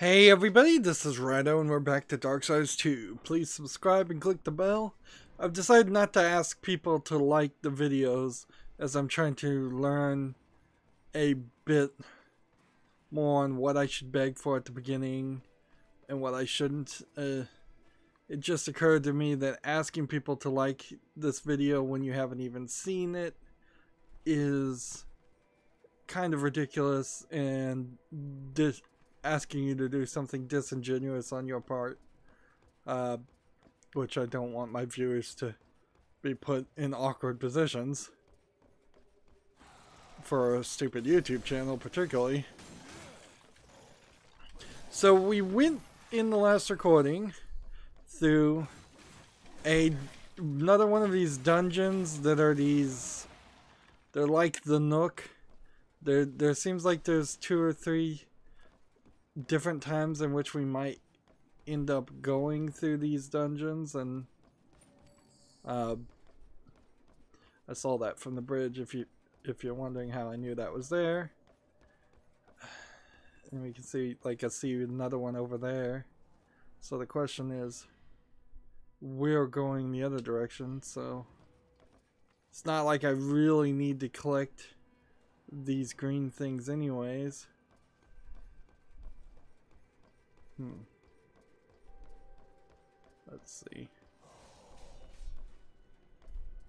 Hey everybody, this is Rydo and we're back to Darksiders 2. Please subscribe and click the bell. I've decided not to ask people to like the videos as I'm trying to learn a bit more on what I should beg for at the beginning and what I shouldn't. It just occurred to me that asking people to like this video when you haven't even seen it is kind of ridiculous and asking you to do something disingenuous on your part, which I don't want my viewers to be put in awkward positions for a stupid YouTube channel particularly. So we went in the last recording through another one of these dungeons that are they're like the Nook. There seems like there's 2 or 3 different times in which we might end up going through these dungeons, and I saw that from the bridge if you're wondering how I knew that was there. And we can see, like, I see another one over there. So the question is, we're going the other direction, so it's not like I really need to collect these green things anyways. Let's see.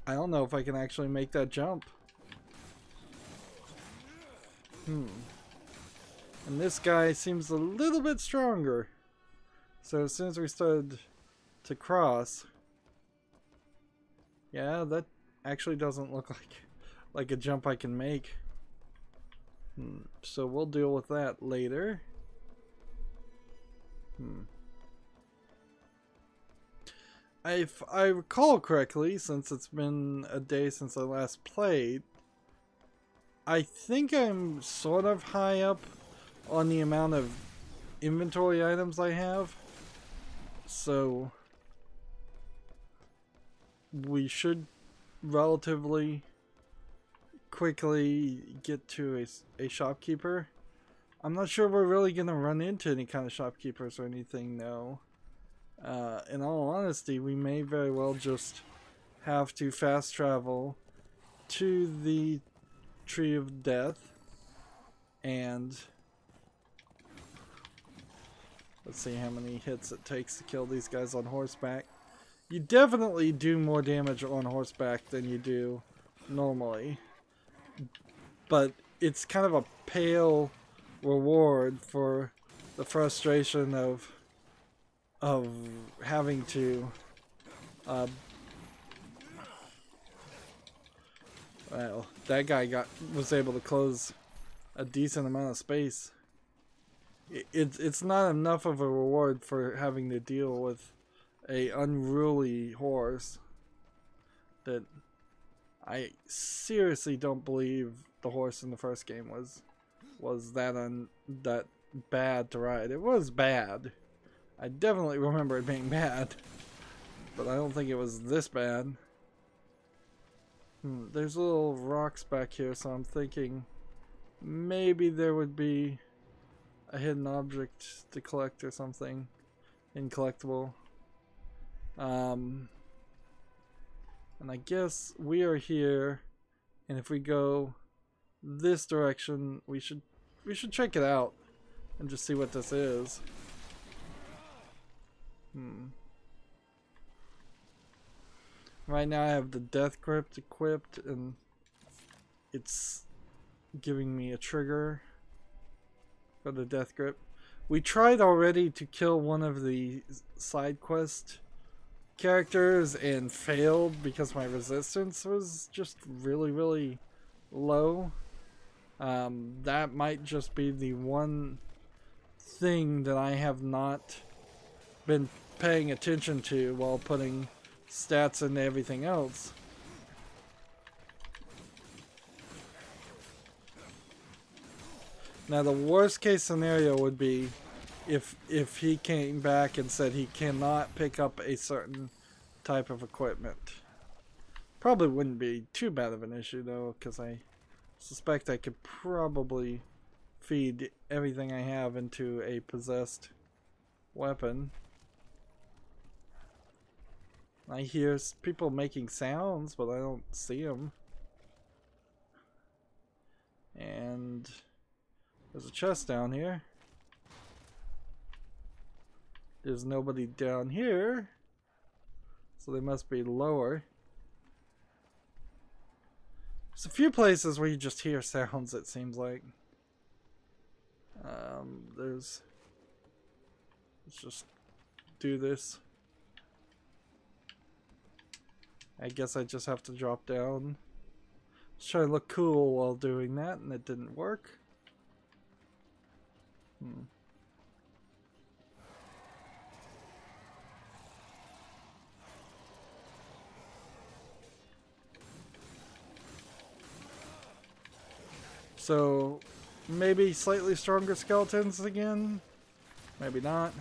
I don't know if I can actually make that jump. And this guy seems a little bit stronger. So as soon as we started to cross, yeah, that actually doesn't look like a jump I can make. So we'll deal with that later. If I recall correctly, since it's been a day since I last played, I think I'm sort of high up on the amount of inventory items I have. So we should relatively quickly get to a shopkeeper. I'm not sure we're really going to run into any kind of shopkeepers or anything, though. In all honesty, we may very well just have to fast travel to the Tree of Death and let's see how many hits it takes to kill these guys on horseback. You definitely do more damage on horseback than you do normally, but it's kind of a pale reward for the frustration of having to well, that guy was able to close a decent amount of space. It's not enough of a reward for having to deal with a unruly horse that I seriously don't believe the horse in the first game was that bad to ride. It was bad. I definitely remember it being bad, but I don't think it was this bad. There's little rocks back here, so I'm thinking maybe there would be a hidden object to collect or something incollectible. And I guess we are here, and if we go this direction, we should check it out and just see what this is. Right now I have the death grip equipped and it's giving me a trigger for the death grip. We tried already to kill one of the side quest characters and failed because my resistance was just really low. That might just be the one thing that I have not been paying attention to while putting stats into everything else. Now the worst case scenario would be if he came back and said he cannot pick up a certain type of equipment. Probably wouldn't be too bad of an issue though, because I suspect I could probably feed everything I have into a possessed weapon. I hear people making sounds, but I don't see them. And there's a chest down here. There's nobody down here, so they must be lower. There's a few places where you just hear sounds, it seems like. Let's just do this. I guess I just have to drop down. Let's try to look cool while doing that, and it didn't work. So, maybe slightly stronger skeletons again? Maybe not.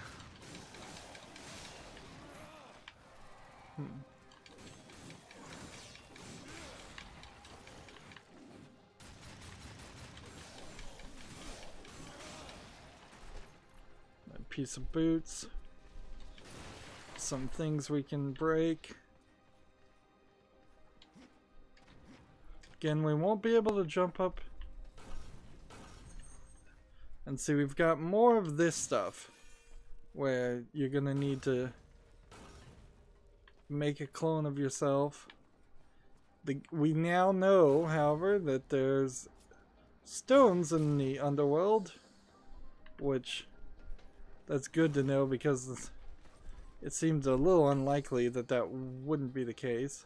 A piece of boots. Some things we can break. Again, we won't be able to jump up. And see, we've got more of this stuff where you're gonna need to make a clone of yourself. We now know, however, that there's stones in the underworld, which that's good to know because it seems a little unlikely that that wouldn't be the case.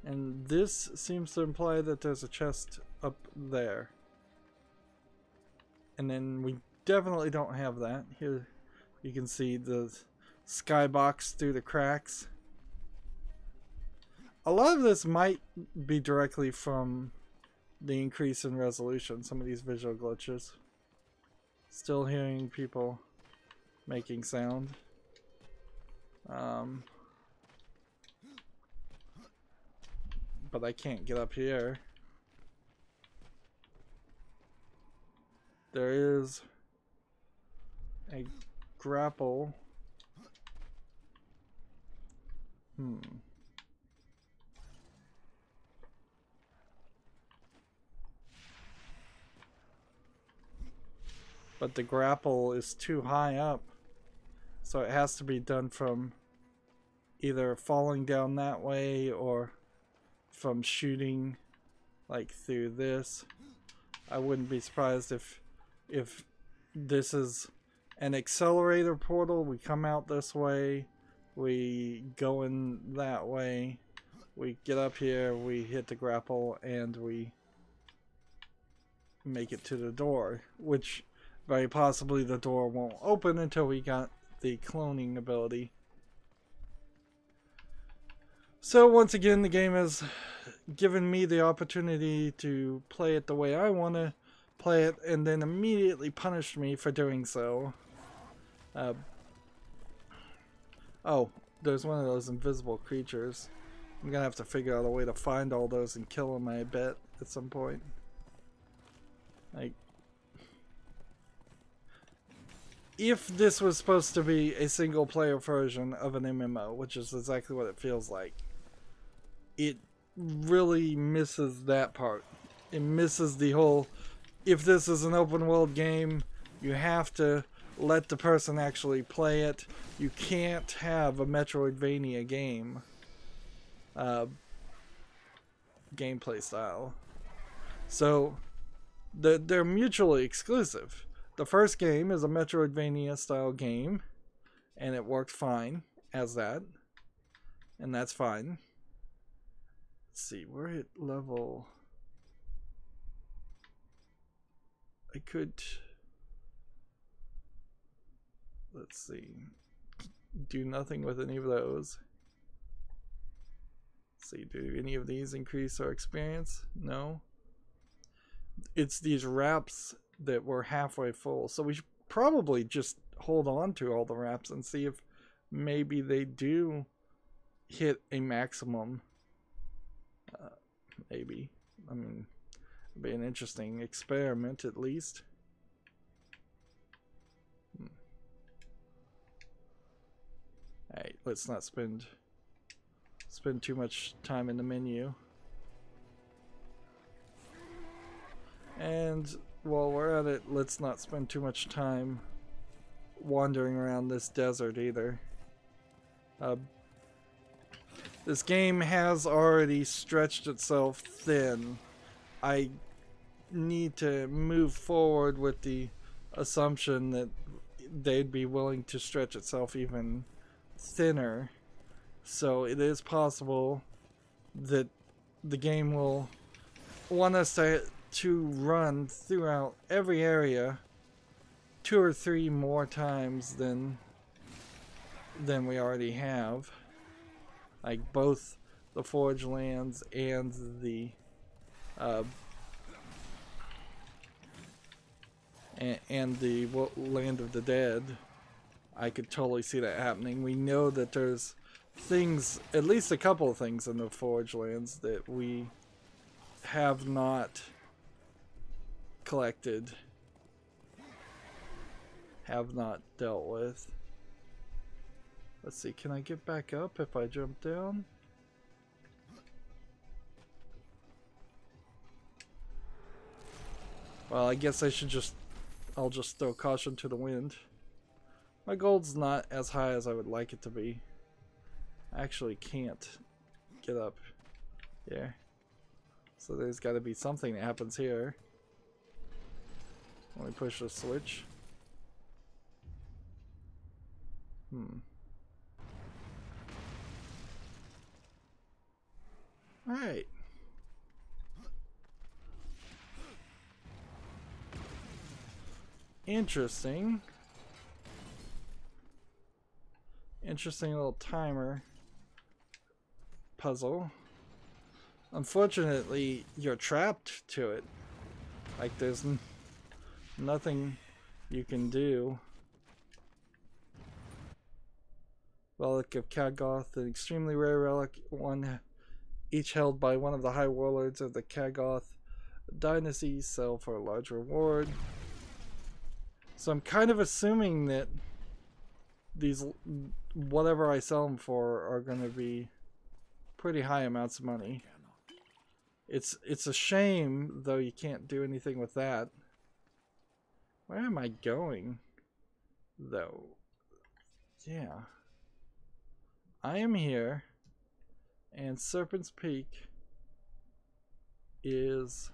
And this seems to imply that there's a chest up there. And then we definitely don't have that. Here you can see the skybox through the cracks. A lot of this might be directly from the increase in resolution, some of these visual glitches. Still hearing people making sound. But I can't get up here. There is a grapple. But the grapple is too high up. So it has to be done from either falling down that way or from shooting like through this. I wouldn't be surprised if this is an accelerator portal. We come out this way, we go in that way, we get up here, we hit the grapple, and we make it to the door, which very possibly the door won't open until we got the cloning ability. So once again, the game has given me the opportunity to play it the way I want to play it, and then immediately punished me for doing so. Oh, there's one of those invisible creatures. I'm gonna have to figure out a way to find all those and kill them, I bet, at some point. Like, if this was supposed to be a single player version of an MMO, which is exactly what it feels like, it really misses that part. It misses the whole, if this is an open world game, you have to let the person actually play it. You can't have a Metroidvania game gameplay style. So they're mutually exclusive. The first game is a Metroidvania style game, and it worked fine as that, and that's fine. Let's see, we're at level. I could, let's see, do nothing with any of those. Let's see, do any of these increase our experience? No. It's these wraps that were halfway full, so we should probably just hold on to all the wraps and see if maybe they do hit a maximum. Maybe. I mean, it'd be an interesting experiment at least. Alright, let's not spend too much time in the menu. And while we're at it, let's not spend too much time wandering around this desert either. This game has already stretched itself thin. I need to move forward with the assumption that they'd be willing to stretch itself even thinner. So it is possible that the game will want us to run throughout every area 2 or 3 more times than we already have. Like both the Forge Lands and the Land of the Dead. I could totally see that happening. We know that there's things, at least a couple of things in the Forge Lands that we have not collected, have not dealt with. Let's see, can I get back up if I jump down? Well, I guess I'll just throw caution to the wind. My gold's not as high as I would like it to be. I actually can't get up here. So there's got to be something that happens here. Let me push the switch. Alright. Interesting. Interesting little timer puzzle. Unfortunately, you're trapped to it. Like there's nothing you can do. Relic of Chaos, an extremely rare relic, one each held by one of the high warlords of the Kagoth dynasty, sell for a large reward. So I'm kind of assuming that these, whatever I sell them for, are going to be pretty high amounts of money. It's a shame, though, you can't do anything with that. Where am I going, though? Yeah. I am here, and Serpent Peak is,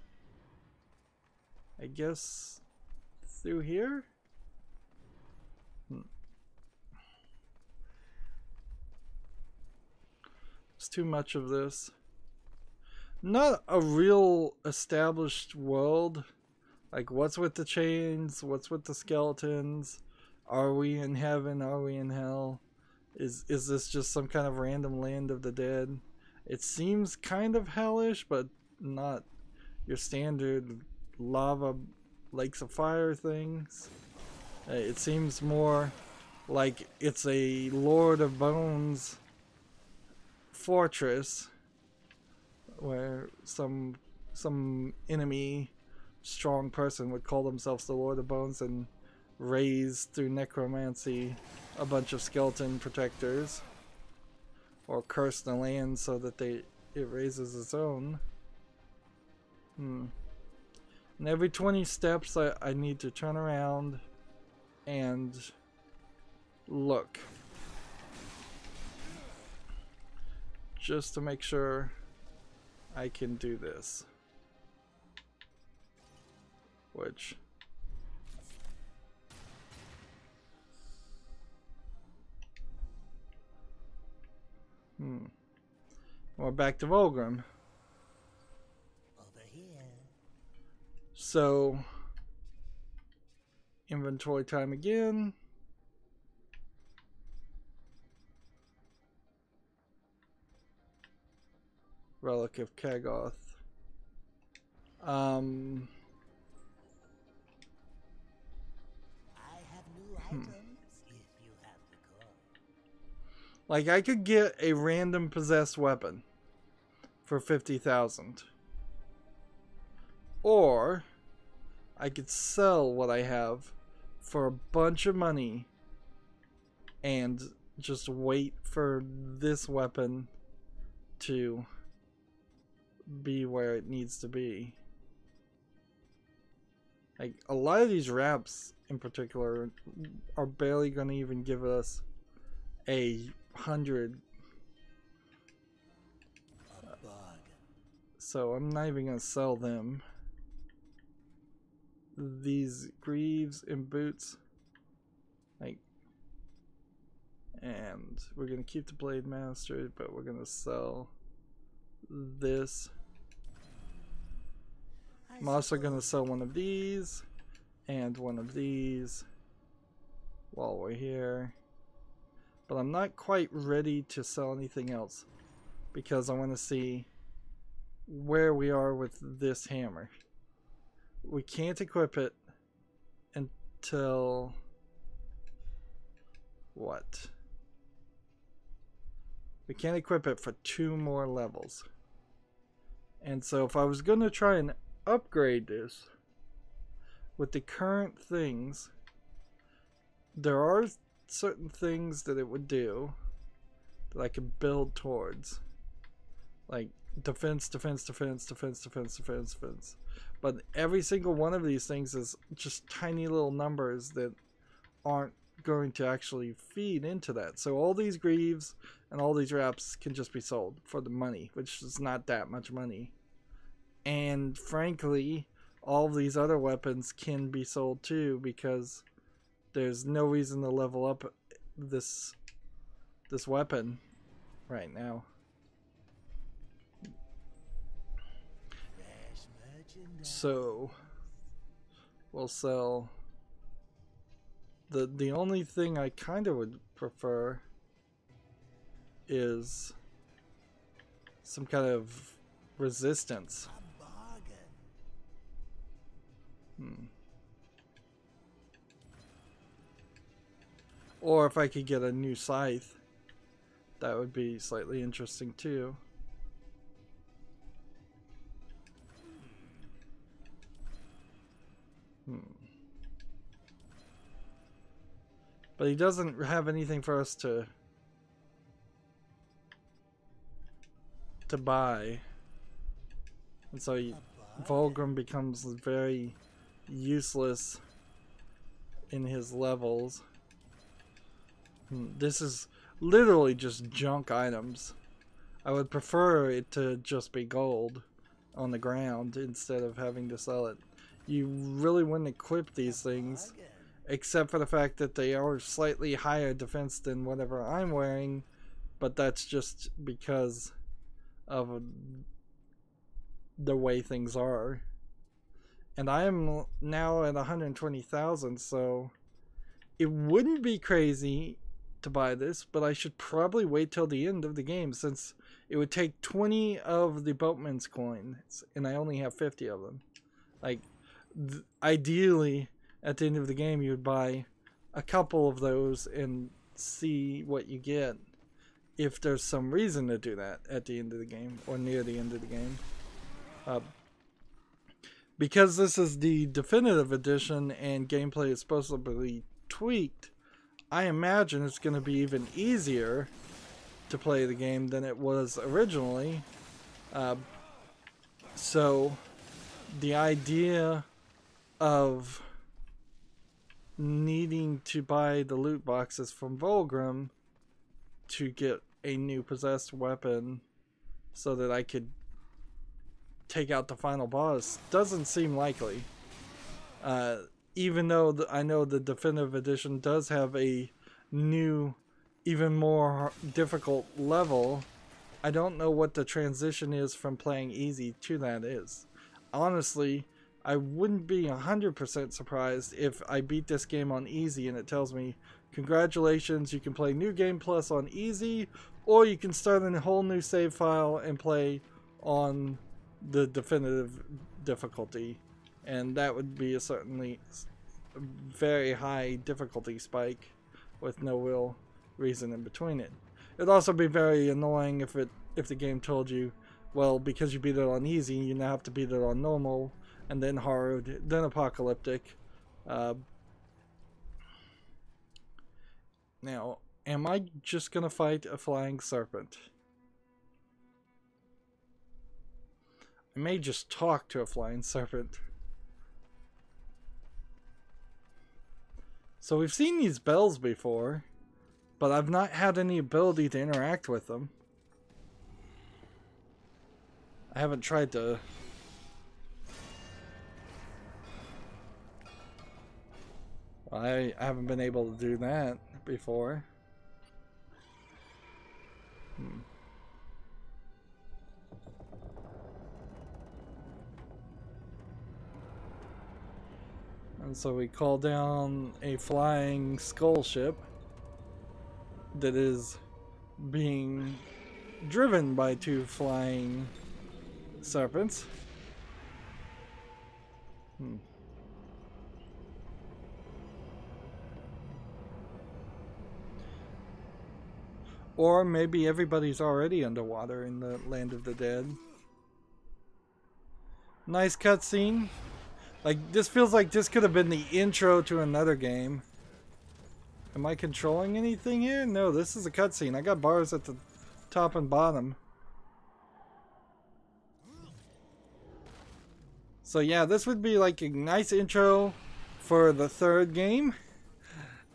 I guess, through here? It's too much of this. Not a real established world. Like, what's with the chains? What's with the skeletons? Are we in heaven? Are we in hell? Is this just some kind of random land of the dead? It seems kind of hellish, but not your standard lava lakes of fire things. It seems more like it's a Lord of Bones fortress where some enemy strong person would call themselves the Lord of Bones and raise through necromancy a bunch of skeleton protectors, or curse the land so that it raises its own. And every 20 steps I need to turn around and look, just to make sure I can do this. Which we're back to Volgrim. Over here. So inventory time again. Relic of Chaos. I have new items. Like, I could get a random possessed weapon for 50,000. Or I could sell what I have for a bunch of money and just wait for this weapon to be where it needs to be. Like, a lot of these wraps in particular are barely going to even give us 100. So I'm not even going to sell them. These greaves and boots, like, and we're going to keep the blade mastered, but we're going to sell this. I'm also going to sell one of these and one of these while we're here. But I'm not quite ready to sell anything else because I want to see where we are with this hammer. We can't equip it until what? We can't equip it for 2 more levels. And so if I was going to try and upgrade this with the current things, there are certain things that it would do that I could build towards, like defense, defense, defense, defense, defense, defense, defense. But every single one of these things is just tiny little numbers that aren't going to actually feed into that. So all these greaves and all these wraps can just be sold for the money, which is not that much money. And frankly, all of these other weapons can be sold too, because there's no reason to level up this weapon right now. So we'll sell the only thing I kind of would prefer is some kind of resistance. Or if I could get a new scythe, that would be slightly interesting too. But he doesn't have anything for us to buy. And so Vulgrim becomes very useless in his levels. This is literally just junk items. I would prefer it to just be gold on the ground instead of having to sell it. You really wouldn't equip these things, except for the fact that they are slightly higher defense than whatever I'm wearing, but that's just because of the way things are. And I am now at 120,000, so it wouldn't be crazy to buy this, but I should probably wait till the end of the game, since it would take 20 of the boatman's coins and I only have 50 of them. Like, ideally at the end of the game you would buy a couple of those and see what you get, if there's some reason to do that at the end of the game or near the end of the game. Because this is the definitive edition and gameplay is supposed to be tweaked, I imagine it's going to be even easier to play the game than it was originally. So the idea of needing to buy the loot boxes from Vulgrim to get a new possessed weapon so that I could take out the final boss doesn't seem likely. Even though I know the definitive edition does have a new, even more difficult level, I don't know what the transition is from playing easy to that is. Honestly, I wouldn't be 100% surprised if I beat this game on easy and it tells me, congratulations, you can play New Game Plus on easy, or you can start in a whole new save file and play on the definitive difficulty. And that would be a certainly very high difficulty spike with no real reason in between it. It'd also be very annoying if the game told you, well, because you beat it on easy, you now have to beat it on normal, and then hard, then apocalyptic. Now, am I just gonna fight a flying serpent? I may just talk to a flying serpent. So we've seen these bells before, but I've not had any ability to interact with them. I haven't tried to... I haven't been able to do that before. And so we call down a flying skull ship that is being driven by two flying serpents. Or maybe everybody's already underwater in the land of the dead. Nice cutscene. Like, this feels like this could have been the intro to another game. Am I controlling anything here? No, this is a cutscene. I got bars at the top and bottom. So yeah, this would be like a nice intro for the third game.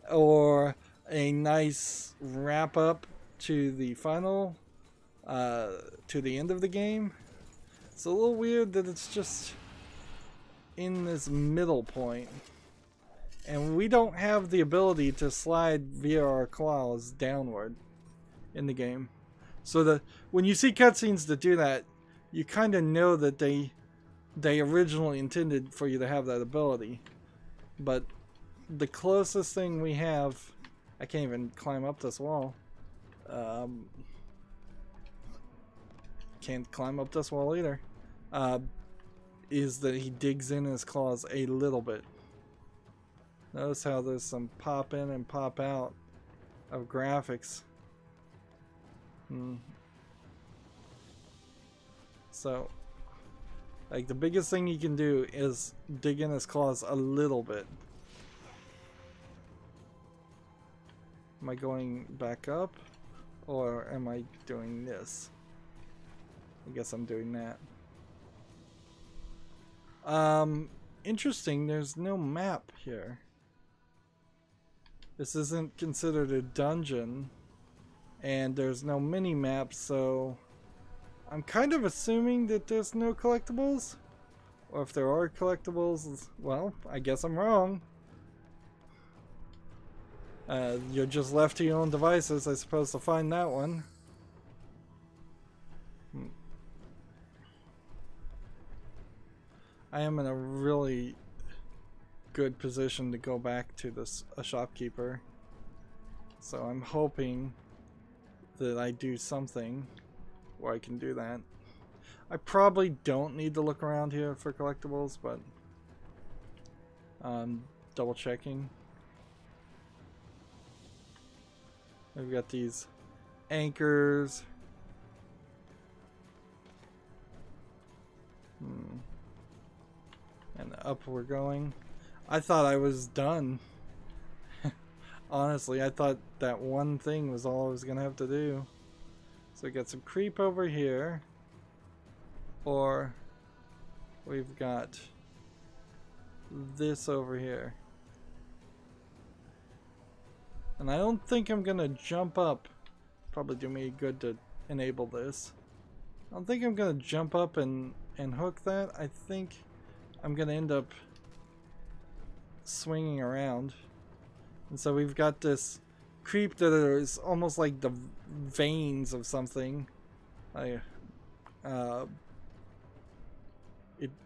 Or a nice wrap up to the final, to the end of the game. It's a little weird that it's just in this middle point. And we don't have the ability to slide via our claws downward in the game. So when you see cutscenes that do that, you kind of know that they originally intended for you to have that ability. But the closest thing we have, I can't even climb up this wall. Can't climb up this wall either. Is that he digs in his claws a little bit. Notice how there's some pop in and pop out of graphics. So, like, the biggest thing you can do is dig in his claws a little bit. Am I going back up? Or am I doing this? I guess I'm doing that. Interesting, there's no map here. This isn't considered a dungeon, and there's no mini-map, so I'm kind of assuming that there's no collectibles. Or if there are collectibles, well, I guess I'm wrong. You're just left to your own devices, I suppose, to find that one. I am in a really good position to go back to a shopkeeper. So I'm hoping that I do something where I can do that. I probably don't need to look around here for collectibles, but double checking. We've got these anchors. And up we're going. I thought I was done. Honestly, I thought that one thing was all I was gonna have to do. So we got some creep over here. Or we've got this over here. And I don't think I'm gonna jump up. Probably do me good to enable this. I don't think I'm gonna jump up and hook that. I think I'm gonna end up swinging around. And so we've got this creep that is almost like the veins of something. It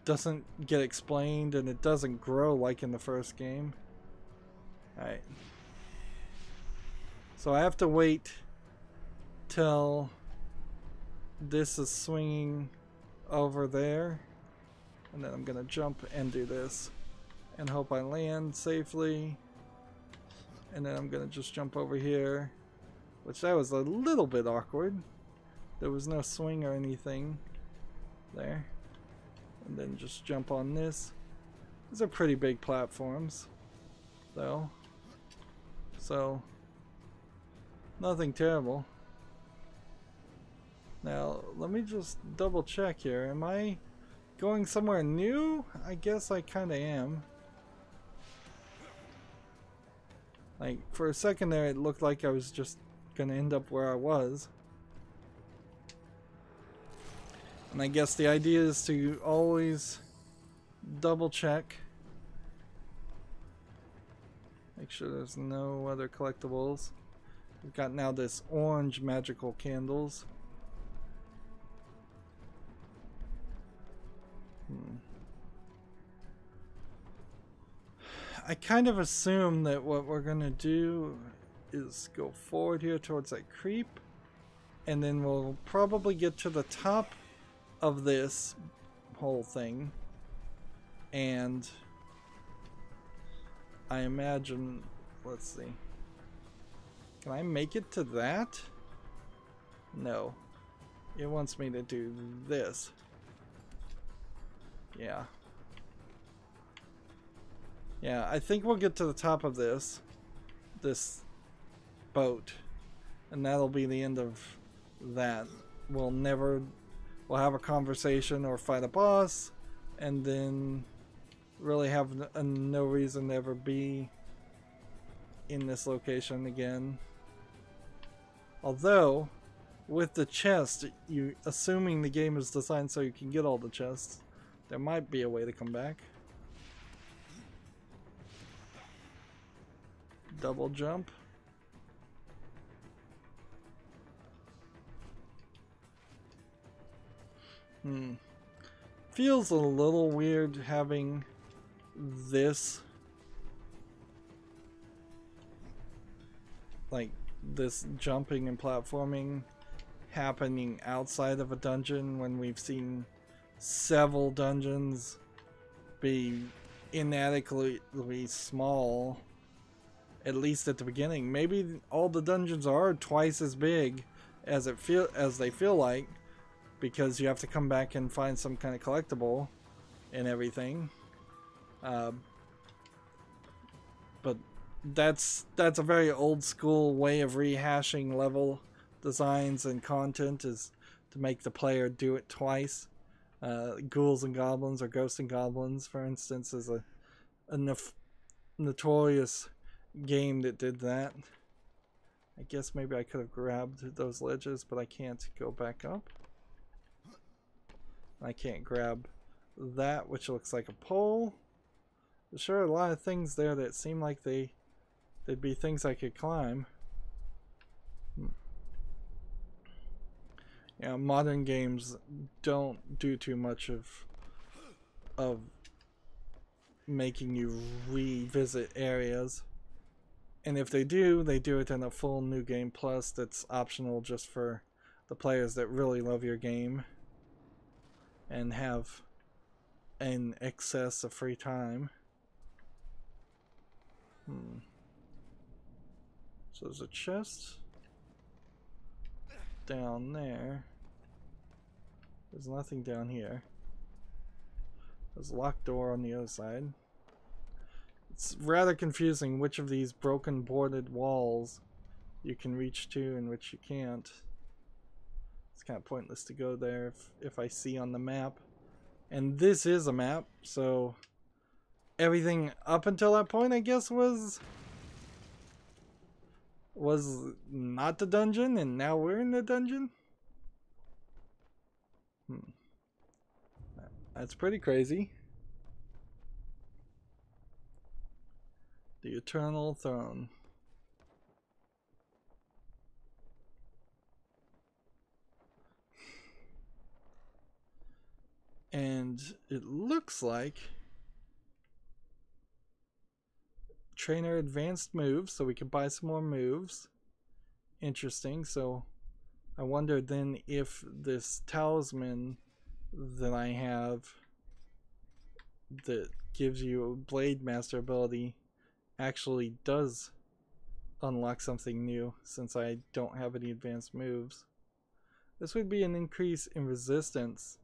doesn't get explained, and it doesn't grow like in the first game. Alright. So I have to wait till this is swinging over there. And then I'm gonna jump and do this. And hope I land safely. And then I'm gonna just jump over here Which that was a little bit awkward. There was no swing or anything there. And then just jump on this. These are pretty big platforms, though. So, nothing terrible. Now, let me just double check here. Am I going somewhere new? I guess I kind of am. Like, for a second there, it looked like I was just gonna end up where I was. And I guess the idea is to always double check. Make sure there's no other collectibles. We've got now this orange magical candles. I kind of assume that what we're gonna do is go forward here towards that creep, and then we'll probably get to the top of this whole thing, and I imagine, let's see, can I make it to that? No, it wants me to do this. Yeah, I think we'll get to the top of this boat, and that'll be the end of that. We'll have a conversation or fight a boss, and then really have no reason to ever be in this location again. Although, with the chest, assuming the game is designed so you can get all the chests, there might be a way to come back. Double jump. Feels a little weird having this, like this jumping and platforming, happening outside of a dungeon when we've seen several dungeons be inadequately small, at least at the beginning. Maybe all the dungeons are twice as big as they feel like, because you have to come back and find some kind of collectible and everything. But that's a very old school way of rehashing level designs and content, is to make the player do it twice. Ghouls and Goblins, or Ghosts and Goblins, for instance, is a notorious game that did that. I guess maybe I could have grabbed those ledges, but I can't go back up. I can't grab that, which looks like a pole. There's sure a lot of things there that seem like they'd be things I could climb. Yeah, modern games don't do too much of making you revisit areas. And if they do it in a full New Game Plus that's optional just for the players that really love your game and have an excess of free time. So there's a chest down there. There's nothing down here. There's a locked door on the other side. It's rather confusing which of these broken boarded walls you can reach to and which you can't. It's kind of pointless to go there if I see on the map. And this is a map, so everything up until that point, I guess, was not the dungeon, and now we're in the dungeon? That's pretty crazy. The Eternal Throne. And it looks like trainer advanced moves, so we can buy some more moves. Interesting. So I wonder then if this talisman that I have that gives you a Blade Master ability actually does unlock something new since I don't have any advanced moves. This would be an increase in resistance.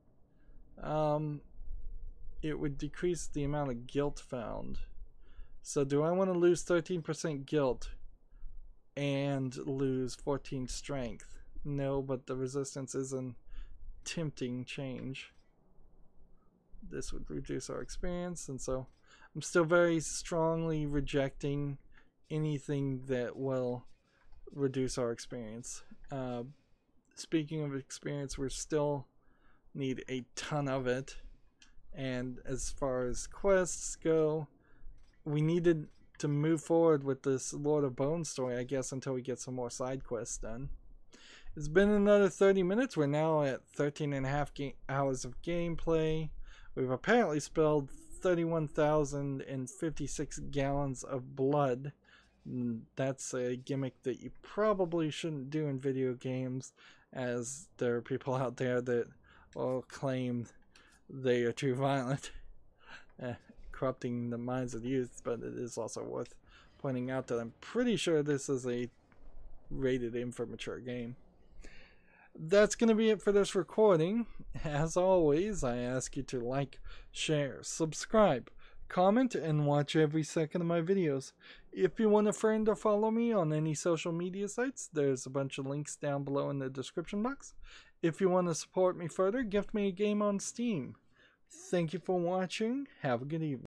It would decrease the amount of guilt found. So do I want to lose 13% guilt and lose 14 strength? No, but the resistance is an tempting change. This would reduce our experience, and so I'm still very strongly rejecting anything that will reduce our experience. Speaking of experience, we still need a ton of it, and as far as quests go, we needed to move forward with this Lord of Bone story, I guess, until we get some more side quests done. It's been another 30 minutes. We're now at 13 and a half hours of gameplay. We've apparently spilled 31,056 gallons of blood. That's a gimmick that you probably shouldn't do in video games, as there are people out there that will claim they are too violent, corrupting the minds of the youth. But it is also worth pointing out that I'm pretty sure this is a rated M for mature game. That's going to be it for this recording. As always, I ask you to like, share, subscribe, comment, and watch every second of my videos. If you want a friend or follow me on any social media sites, there's a bunch of links down below in the description box. If you want to support me further, gift me a game on Steam. Thank you for watching. Have a good evening.